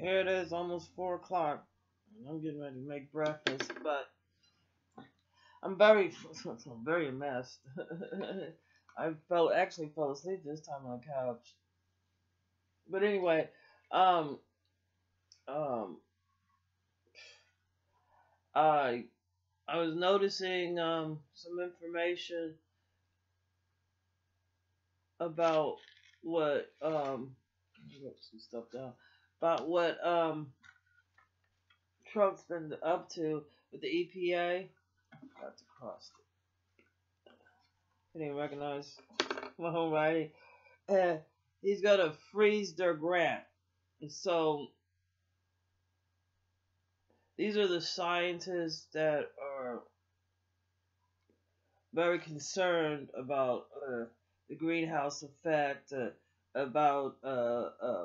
Here it is, almost 4 o'clock. I'm getting ready to make breakfast, but I'm very, very a mess. I actually fell asleep this time on the couch. But anyway, um, um, I I was noticing some information about what I wrote some stuff down about what Trump's been up to with the EPA. Got to cross it. I didn't recognize my own writing. Uh, he's gonna freeze their grant. And so these are the scientists that are very concerned about the greenhouse effect, about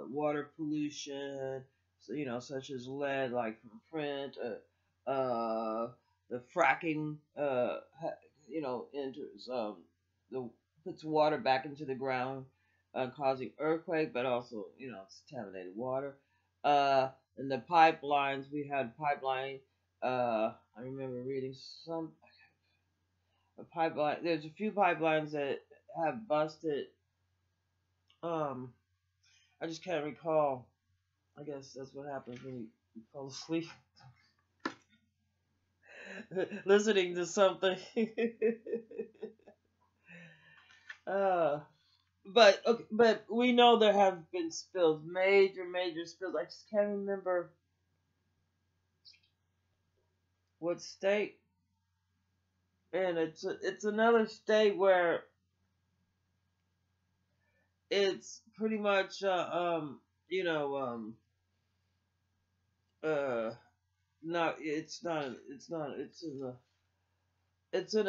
water pollution, so, such as lead, like from print, the fracking, enters the puts water back into the ground, causing earthquake, but also it's contaminated water. Uh, and the pipelines, we had pipeline. I remember reading some a pipeline. There's a few pipelines that have busted. Um, I just can't recall. I guess that's what happens when you fall asleep listening to something. uh, but okay, but we know there have been spills, major spills. I just can't remember what state, and it's another state where it's pretty much you know uh no, it's an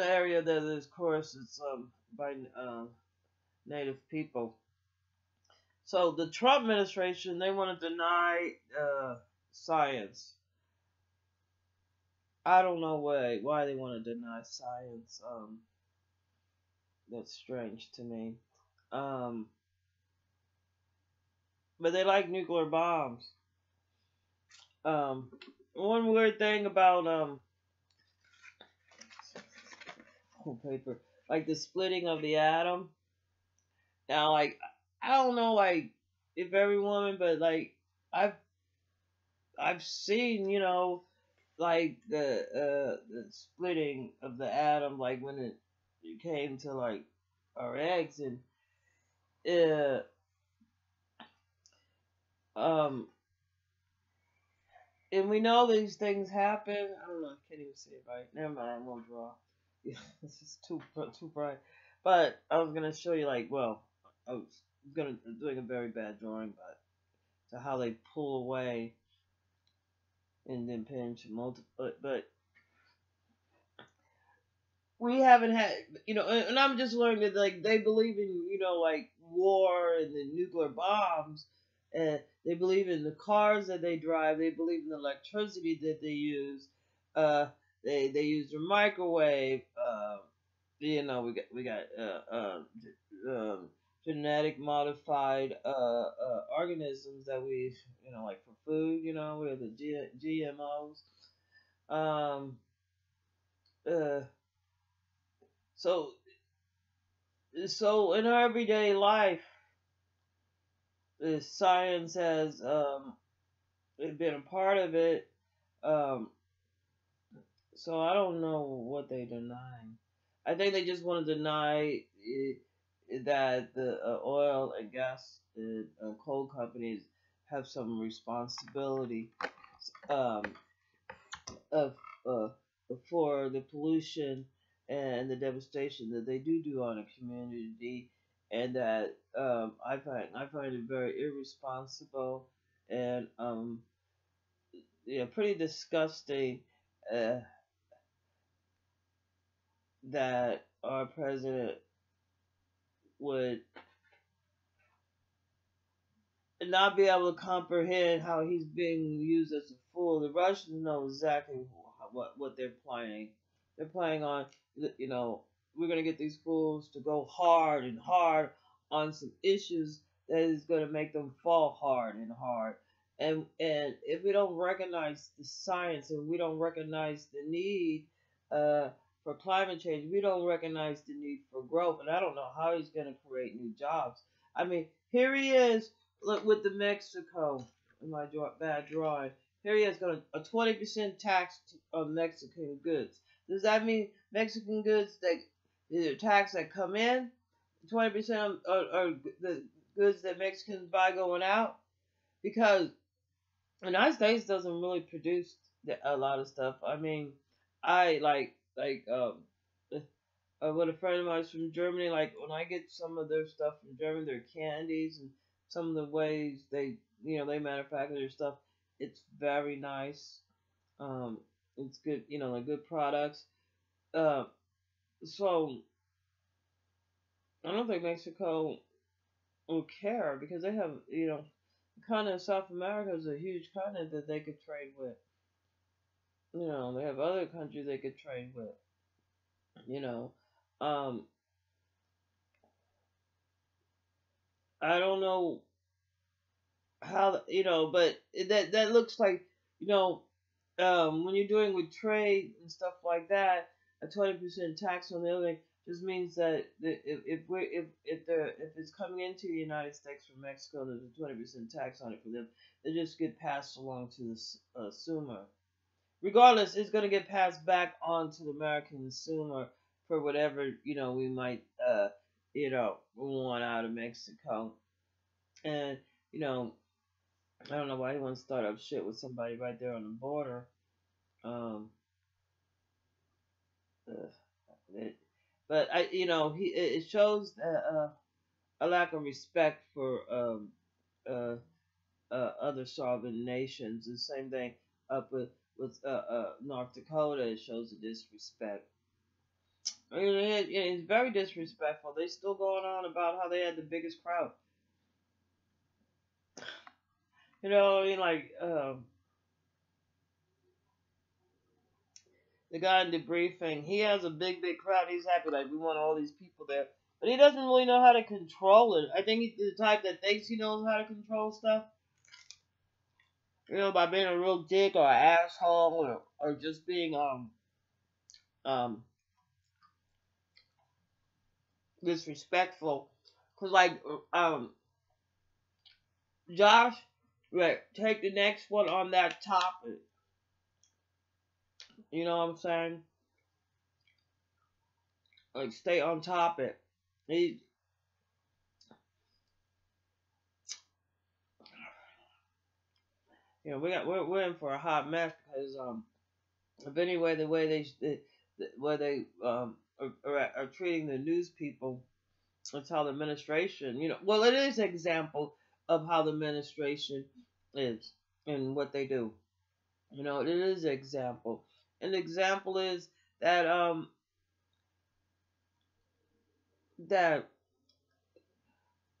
area that is, of course, it's by native people. So the Trump administration, they want to deny science. I don't know why they want to deny science. That's strange to me. Um, but they like nuclear bombs. Um, one weird thing about paper, like the splitting of the atom. Now, like, I don't know, like, if every woman, but like, I've I've seen, like the splitting of the atom, like when it came to like our eggs, uh um and we know these things happen. I don't know, I can't even say it right. Never mind, I won't draw. This is too bright. But I was gonna show you, like, well, I was gonna doing a very bad drawing, but to how they pull away and then pinch and multiply. But we haven't had, and I'm just learning that, like, they believe in, like, war and the nuclear bombs, and they believe in the cars that they drive, they believe in the electricity that they use, uh, they use their microwave, we got genetic modified organisms that we, like for food, we have the GMOs, um, uh, so in our everyday life, the science has been a part of it. Um, so I don't know what they deny. I think they just want to deny that the oil and gas coal companies have some responsibility um, of for the pollution and the devastation that they do on a community, and that I find it very irresponsible and pretty disgusting uh, that our president would not be able to comprehend how he's being used as a fool. The Russians know exactly what they're playing. They're playing on, we're gonna get these fools to go hard and hard on some issues that is gonna make them fall hard and hard. And if we don't recognize the science and we don't recognize the need uh, for climate change, we don't recognize the need for growth. And I don't know how he's going to create new jobs. I mean, here he is, look, with the Mexico, in my bad drawing. Here he is going a 20% tax on Mexican goods. Does that mean Mexican goods that the tax that come in, 20% are the goods that Mexicans buy going out? Because the United States doesn't really produce a lot of stuff. I mean, I with a friend of mine from Germany. Like when I get some of their stuff from Germany, their candies and some of the ways they manufacture their stuff, it's very nice. Um, it's good, like good products. Uh, so I don't think Mexico will care because they have, the continent of South America is a huge continent that they could trade with. They have other countries they could trade with. You know, um, I don't know how, but that looks like, you know, when you're doing with trade and stuff like that, a 20% tax on the other thing just means that if it's coming into the United States from Mexico, there's a 20% tax on it for them. They just get passed along to the consumer. Regardless, it's going to get passed back on to the American consumer for whatever we might want out of Mexico. And you know, I don't know why he wants to start up shit with somebody right there on the border. Um, uh, it, but it shows a lack of respect for uh, other sovereign nations. The same thing up with North Dakota. It shows a disrespect. I mean, it's very disrespectful. They still going on about how they had the biggest crowd. Like the guy in the briefing, he has a big crowd. He's happy, like we want all these people there, but he doesn't really know how to control it. I think he's the type that thinks he knows how to control stuff. By being a real dick or an asshole or just being um disrespectful. Cause like Josh, right, take the next one on that topic. You know what I'm saying? Like stay on topic. He, we're in for a hot mess because of anyway the way they are treating the news people. That's how the administration, well, it is an example of how the administration is and what they do. It is an example. An example is that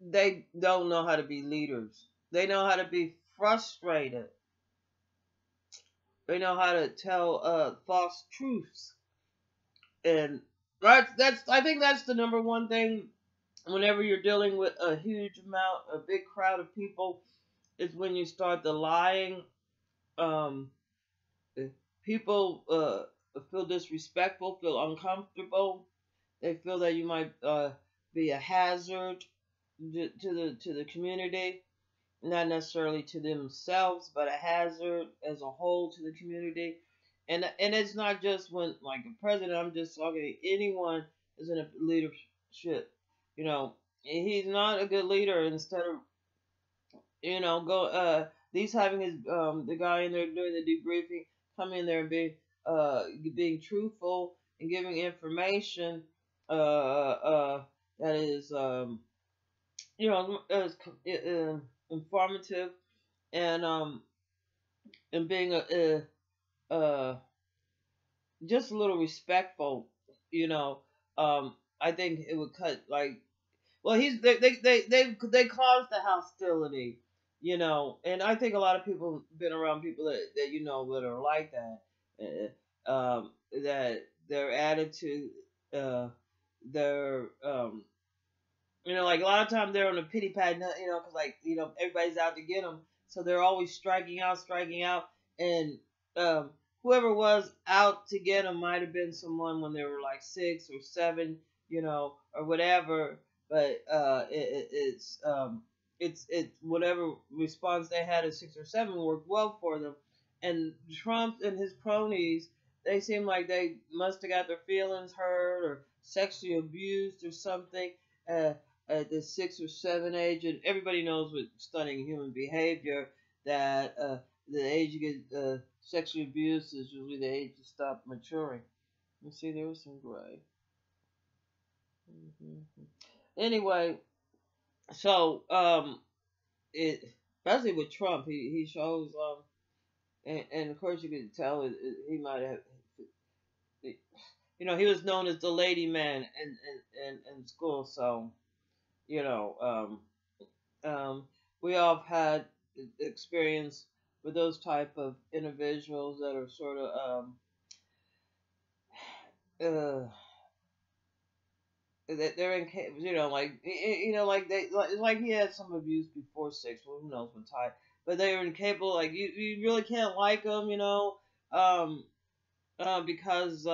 they don't know how to be leaders. They know how to be frustrated. They know how to tell false truths. And that's I think that's the number one thing whenever you're dealing with a huge amount, a big crowd of people, is when you start the lying. Um, People feel disrespectful, feel uncomfortable. They feel that you might be a hazard to the community, not necessarily to themselves, but a hazard as a whole to the community. And it's not just when like a president. I'm just talking to anyone who's in a leadership. He's not a good leader. Instead of go these having his the guy in there doing the debriefing come in there and being truthful and giving information that is informative and being just a little respectful. you know I think it would cut like well, they caused the hostility, and I think a lot of people been around people that that are like that, that their attitude, their like a lot of times they're on a pity pad, because like everybody's out to get them, So they're always striking out, and um, whoever was out to get them might have been someone when they were like 6 or 7, or whatever. But it's whatever response they had at 6 or 7 worked well for them. And Trump and his cronies, they seem like they must have got their feelings hurt or sexually abused or something. Uh, at the 6 or 7 age, and everybody knows with studying human behavior that the age you get sexually abused is usually the age you stop maturing. You see, there was some gray. Mm-hmm. Anyway, so it especially with Trump, he shows and of course you could tell he might have. He was known as the lady man in school, so you know, we all have had experience with those type of individuals that are sort of uh, that they're in, like it's like he had some abuse before 6. Well, who knows when time, but they are incapable. Like you really can't like them, um, because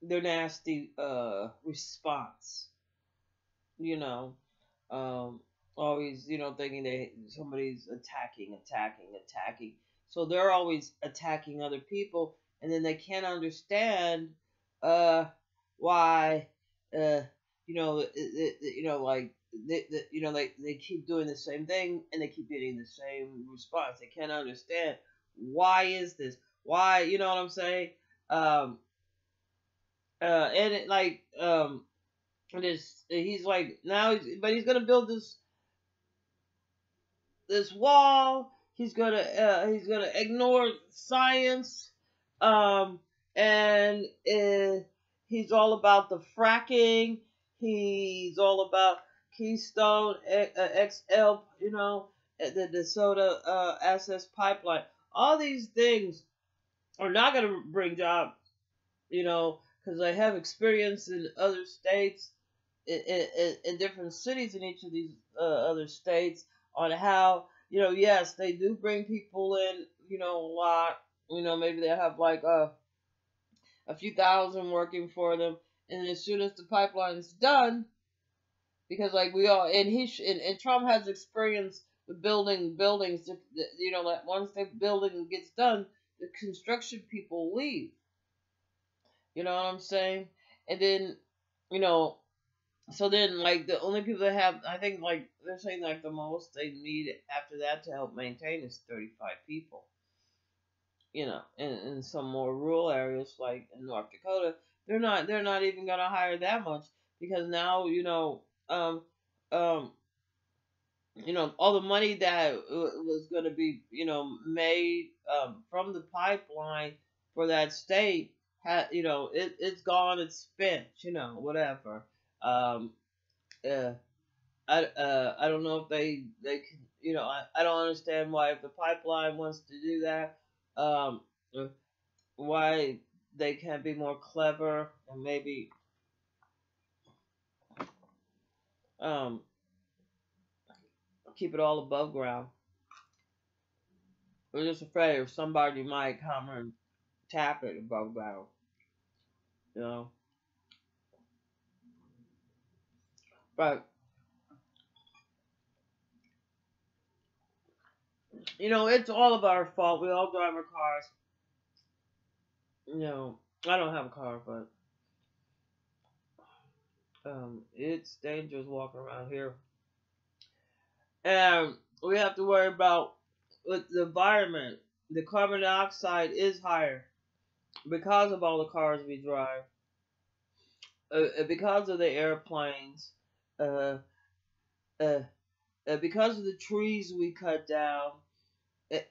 their nasty response, you know. um, always, thinking that somebody's attacking. So they're always attacking other people, and then they can't understand uh, why, uh, like they keep doing the same thing and they keep getting the same response. They can't understand why is this? Why, you know what I'm saying? Um, and it, like this, he's like now, but he's gonna build this wall. He's gonna ignore science, um, and he's all about the fracking. He's all about Keystone XL, the soda access pipeline. All these things are not gonna bring jobs, because I have experience in other states, in different cities in each of these other states, on how, yes, they do bring people in, a lot. Maybe they have like a few thousand working for them, and as soon as the pipeline's done, because like we all, and Trump has experience with building buildings, that once the building gets done, the construction people leave. You know what I'm saying? And then, you know, so then like the only people that have, I think like they're saying like the most they need after that to help maintain is 35 people. In some more rural areas like in North Dakota, they're not even gonna hire that much, because now, um um all the money that was going to be, made from the pipeline for that state, it's gone, it's spent, whatever. um uh, I don't know if they can, I don't understand why, if the pipeline wants to do that, um uh, why they can't be more clever and maybe um keep it all above ground. We're just afraid of somebody might come and tap it above ground, you know. But it's all of our fault. We all drive our cars. I don't have a car, but it's dangerous walking around here, and we have to worry about with the environment. The carbon dioxide is higher because of all the cars we drive, because of the airplanes, uh, uh, because of the trees we cut down,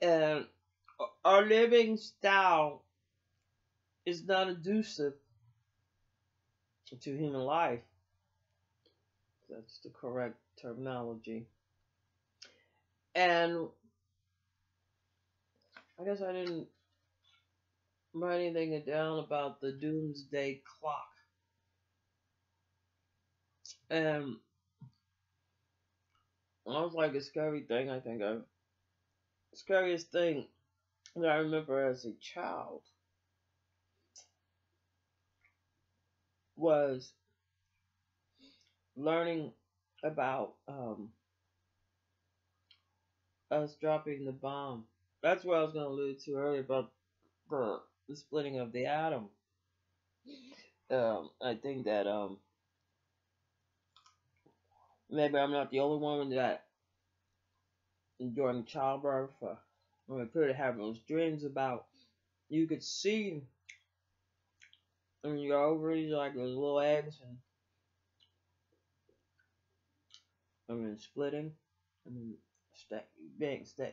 and our living style is not conducive to human life. That's the correct terminology. And I guess I didn't write anything down about the doomsday clock. And I was like a scary thing, I think. scariest thing that I remember as a child was learning about us dropping the bomb. That's what I was going to allude to earlier about the splitting of the atom. I think that maybe I'm not the only one that during childbirth, when we could have those dreams about you could see in your ovaries like those little eggs and splitting and then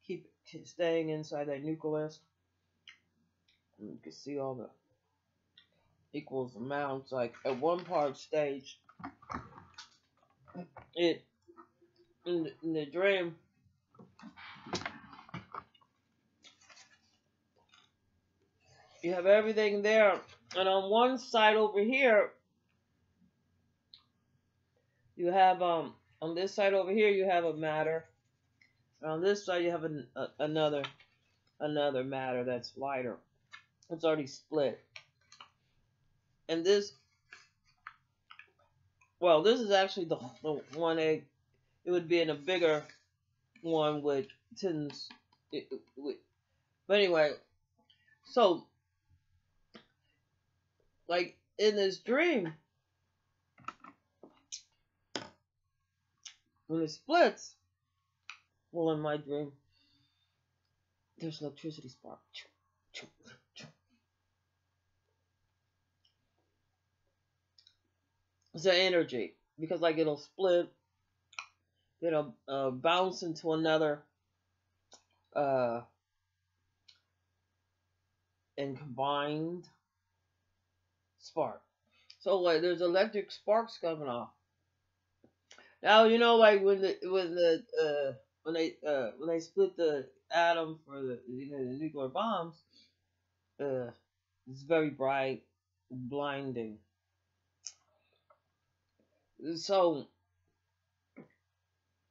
keep staying inside that nucleus. And you can see all the equals amounts. Like at one part stage, it in the dream, you have everything there, and on one side over here, you have on this side over here you have a matter, and on this side you have another matter that's lighter. It's already split, and this is actually the one egg. It would be in a bigger one with tins. But anyway, so like in this dream, when it splits, well, in my dream, there's an electricity spark. It's an energy because like it'll split, it'll bounce into another uh, and combined spark. So like there's electric sparks coming off. Now you know like when they split the atom for the the nuclear bombs, it's very bright, blinding. So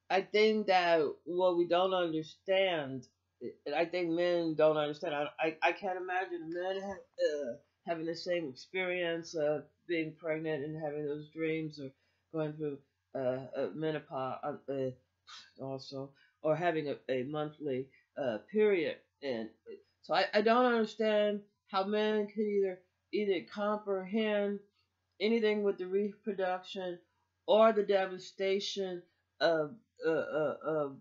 I think that what we don't understand, I think men don't understand. I can't imagine men having the same experience of being pregnant and having those dreams, or going through menopause also, or having a monthly period. And so I don't understand how men can either comprehend anything with the reproduction or the devastation of uh, uh, of,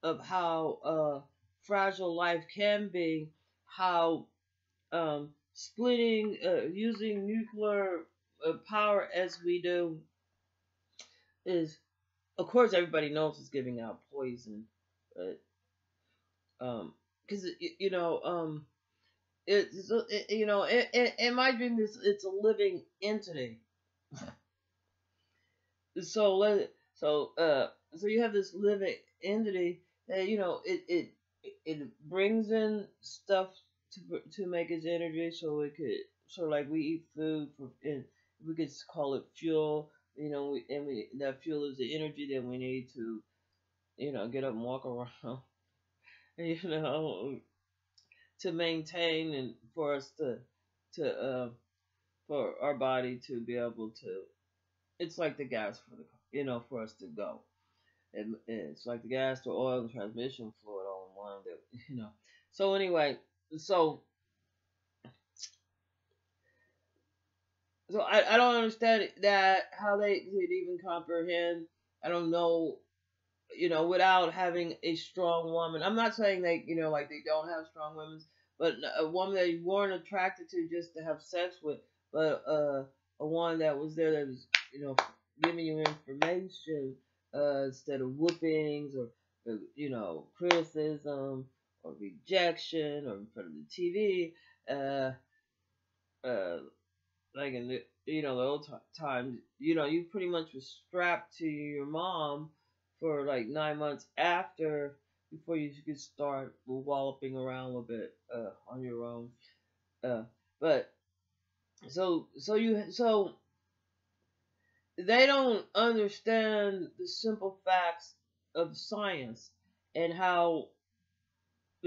of how fragile life can be, how splitting using nuclear power as we do is, of course, everybody knows it's giving out poison, but because it's in my dream it's a living entity. So you have this living entity that it brings in stuff to make its energy, so it could sort of like we eat food and we could call it fuel. That fuel is the energy that we need to get up and walk around. you know to maintain, and for us to for our body to be able to, it's like the gas for the for us to go. It's like the gas, the oil, and transmission fluid all in one. That. So anyway, so I don't understand that how they could even comprehend. I don't know. Without having a strong woman. I'm not saying like they don't have strong women, but a woman that you weren't attracted to just to have sex with, but a one that was there that was giving you information instead of whoopings or criticism or rejection or in front of the TV. Uh, like in the old times, you pretty much was strapped to your mom for like 9 months before you could start walloping around a little bit on your own. But so they don't understand the simple facts of science and how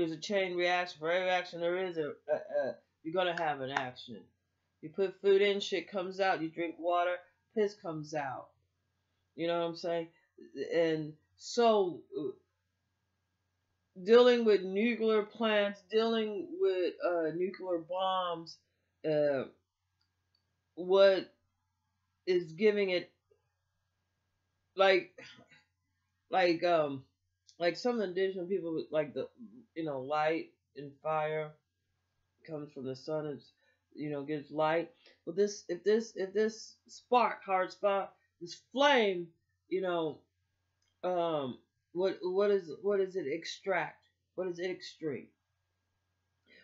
there's a chain reaction. For every action there is you're gonna have an action. You put food in, shit comes out. You drink water, piss comes out. You know what I'm saying? And so, dealing with nuclear plants, dealing with nuclear bombs, uh, what is giving it like like um like some indigenous people like the light and fire comes from the sun. It's gives light. But this spark, hard spark, this flame, you know, um, what does it extract? What does it extract?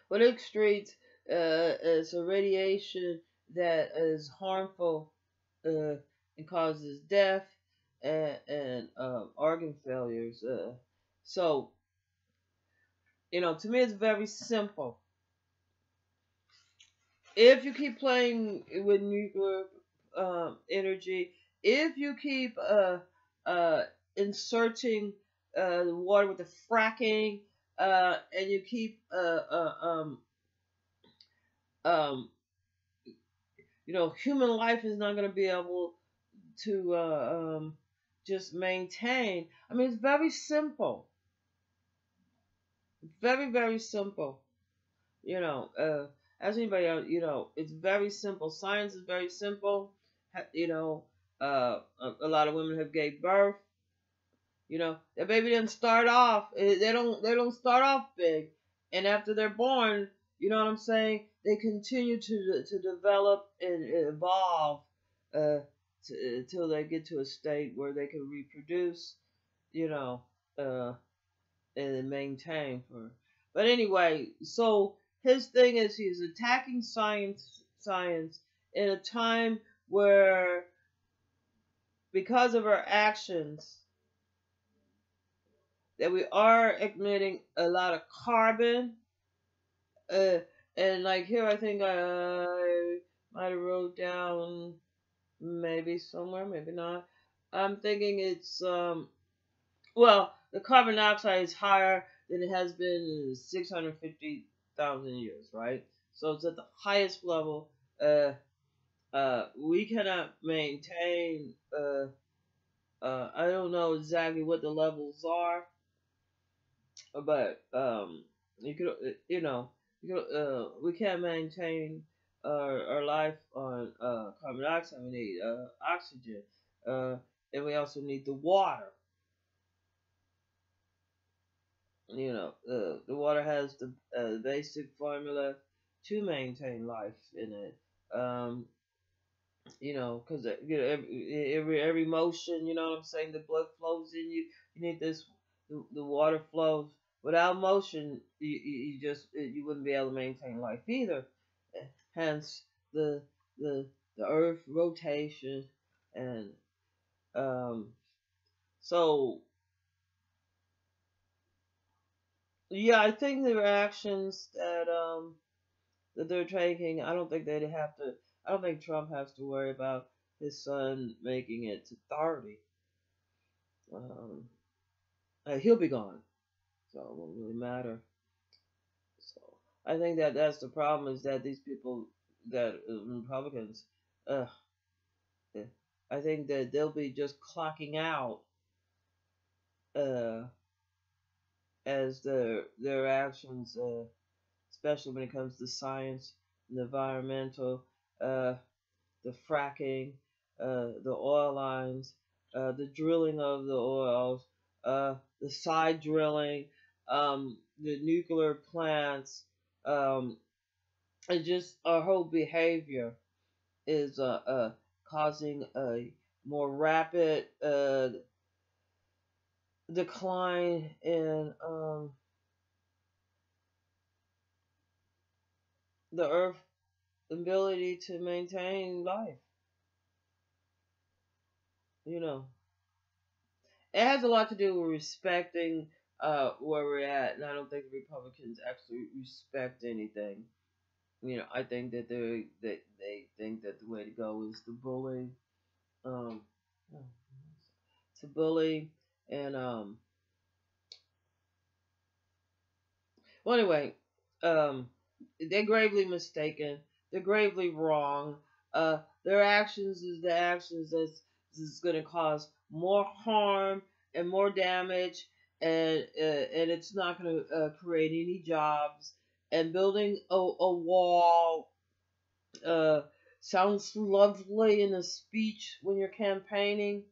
What it extracts is a radiation that is harmful and causes death and organ failures. So to me, it's very simple. If you keep playing with nuclear energy, if you keep uh, inserting the water with the fracking, and you keep um, human life is not going to be able to just maintain. I mean, it's very simple, very very simple. As anybody else, it's very simple. Science is very simple. A lot of women have gave birth. Their baby didn't start off. They don't start off big, and after they're born, you know what I'm saying. They continue to develop and evolve till they get to a state where they can reproduce. You know, uh, and maintain for. But anyway, so his thing is he's attacking science in a time where because of our actions that we are emitting a lot of carbon. Uh, and like here, I think I might have wrote down maybe somewhere, maybe not. I'm thinking it's well, the carbon dioxide is higher than it has been in 650,000 years, right? So it's at the highest level. We cannot maintain. I don't know exactly what the levels are, but you could we can't maintain our life on carbon dioxide. We need oxygen, and we also need the water. The water has the basic formula to maintain life in it. Because every motion, you know what I'm saying, the blood flows in you. You need this, the water flows. Without motion, you wouldn't be able to maintain life either. Hence the the the Earth rotation, and um, so yeah, I think the actions that they're taking, I don't think they'd have to. I don't think Trump has to worry about his son making it to 30. Um, he'll be gone, so it won't really matter. So I think that that's the problem is that these people that Republicans, uh, I think that they'll be just clocking out uh, as their actions, especially when it comes to science and environmental. Uh, the fracking, the oil lines, the drilling of the oils, the side drilling, the nuclear plants, um, and just our whole behavior is causing a more rapid decline in the Earth ability to maintain life. You know, it has a lot to do with respecting where we're at, and I don't think Republicans actually respect anything. I think that they think that the way to go is to bully, um, to bully and Well, anyway, um, they're gravely mistaken. They're gravely wrong. Their actions is the actions that's is going to cause more harm and more damage, and it's not going to create any jobs. And building a wall uh, sounds lovely in a speech when you're campaigning,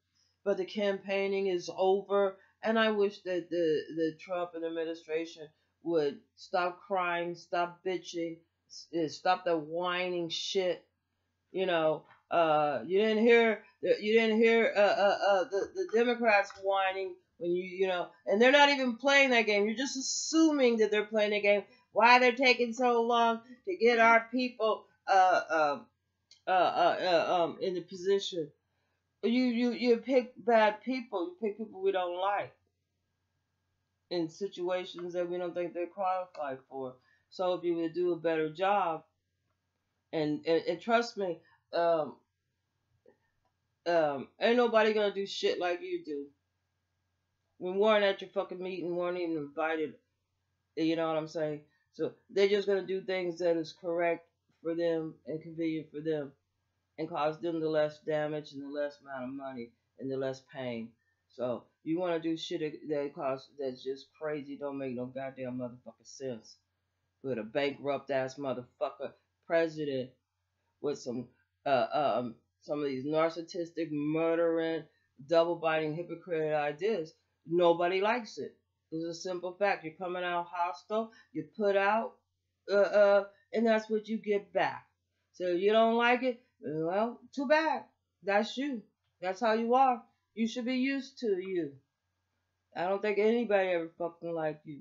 but the campaigning is over. And I wish that the Trump administration would stop crying, stop bitching, stop the whining shit. You know, you didn't hear the Democrats whining when and they're not even playing that game. You're just assuming that they're playing the game. Why they're taking so long to get our people in the position? You pick bad people. You pick people we don't like in situations that we don't think they're qualified for. So if you would do a better job, and trust me, um, ain't nobody gonna do shit like you do. We weren't at your fucking meeting, weren't even invited. You know what I'm saying? So they're just gonna do things that is correct for them and convenient for them, and cause them the less damage and the less amount of money and the less pain. So you want to do shit that's just crazy, don't make no goddamn motherfucking sense. Put a bankrupt ass motherfucker president with some of these narcissistic, murdering, double biting, hypocrite ideas. Nobody likes it. It's a simple fact. You're coming out hostile. You put out, and that's what you get back. So if you don't like it, well, too bad. That's you. That's how you are. You should be used to you. I don't think anybody ever fucking liked you.